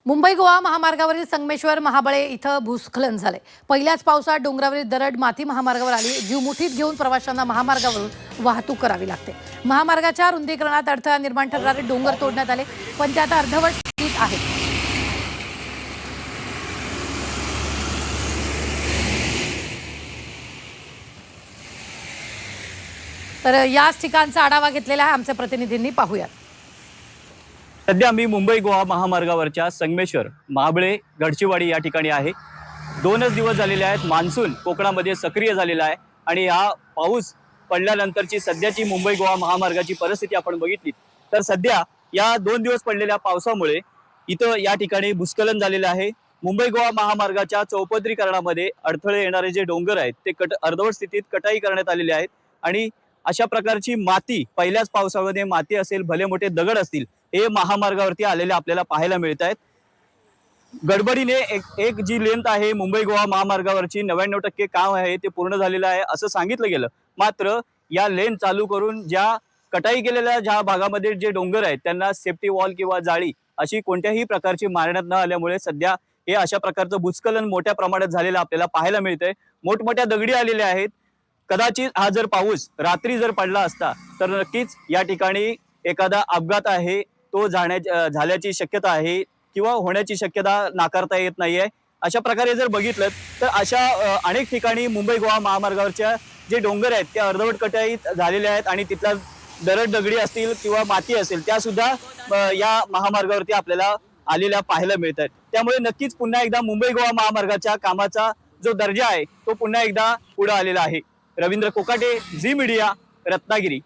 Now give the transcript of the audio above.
मुंबई गोवा महामार्गावरील संगमेश्वर महाबळे इथं भूस्खलन झाले। पहिल्याच पावसात डोंगरावरील दरड माती महामार्गावर आली। जीव मुठीत घेऊन प्रवाशांना महामार्गावरून वाहतूक करावी लागते। महामार्गाच्या रुंदीकरणात अडथळा निर्माण करणारे डोंगर तोडण्यात आले, पण ते आता अर्धवट स्थितीत आहेत। तर याच ठिकाणचा आढावा घेतलेला आहे आमच्या प्रतिनिधींनी, पाहूयात। सध्या मी मुंबई गोवा महामार्गावरच्या संगमेश्वर महाबळे गडचिवाडी या ठिकाणी आहे। 2च दिवस झालेले आहेत, मान्सून कोकणामध्ये सक्रिय झालेला आहे आणि हा पाऊस पडल्यानंतरची सध्याची मुंबई गोवा महामार्गाची परिस्थिती आपण बघितली तर सध्या या 2 दिवस पडलेल्या पावसामुळे इथं या ठिकाणी भूस्खलन झालेलं आहे। मुंबई गोवा महामार्गाच्या चौपदरीकरणामध्ये अडथळे येणारे जे डोंगर आहेत ते अर्धवट स्थितीत कटाई करण्यात आलेले आहेत आणि अशा प्रकारची माती, पहिल्याच पावसामध्ये माती असेल, भले मोठे दगड असतील, हे महामार्गावरती आलेले आपल्याला पाहायला मिळत आहेत। गडबडीने एक जी लेंथ आहे मुंबई गोवा महामार्गावरची 99% काम आहे ते पूर्ण झालेलं आहे असं सांगितलं गेलं। मात्र या लेन चालू करून ज्या कटाई केलेल्या ज्या भागामध्ये जे डोंगर आहेत त्यांना सेफ्टी वॉल किंवा जाळी अशी कोणत्याही प्रकारची मारण्यात न आल्यामुळे सध्या हे अशा प्रकारचं भूस्खलन मोठ्या प्रमाणात झालेलं आपल्याला पाहायला मिळतंय। मोठमोठ्या दगडी आलेल्या आहेत। कदाचित हा जर पाऊस रात्री जर पडला असता तर नक्कीच या ठिकाणी एखादा अपघात आहे तो झाल्याची शक्यता आहे किंवा होण्याची शक्यता नाकारता येत नाहीये। अशा प्रकारे जर बघितलं तर अशा अनेक ठिकाणी मुंबई गोवा महामार्गावरच्या जे डोंगर आहेत त्या अर्धवट कटाईत झालेले आहेत आणि तिथला दरड दगडी असतील किंवा माती असेल त्या सुद्धा या महामार्गावरती आपल्याला आलेल्या पाहायला मिळत आहेत। त्यामुळे नक्कीच पुन्हा एकदा मुंबई गोवा महामार्गाच्या कामाचा जो दर्जा आहे तो पुन्हा एकदा पुढे आलेला आहे। रवींद्र कोकाटे, झी मीडिया, रत्नागिरी।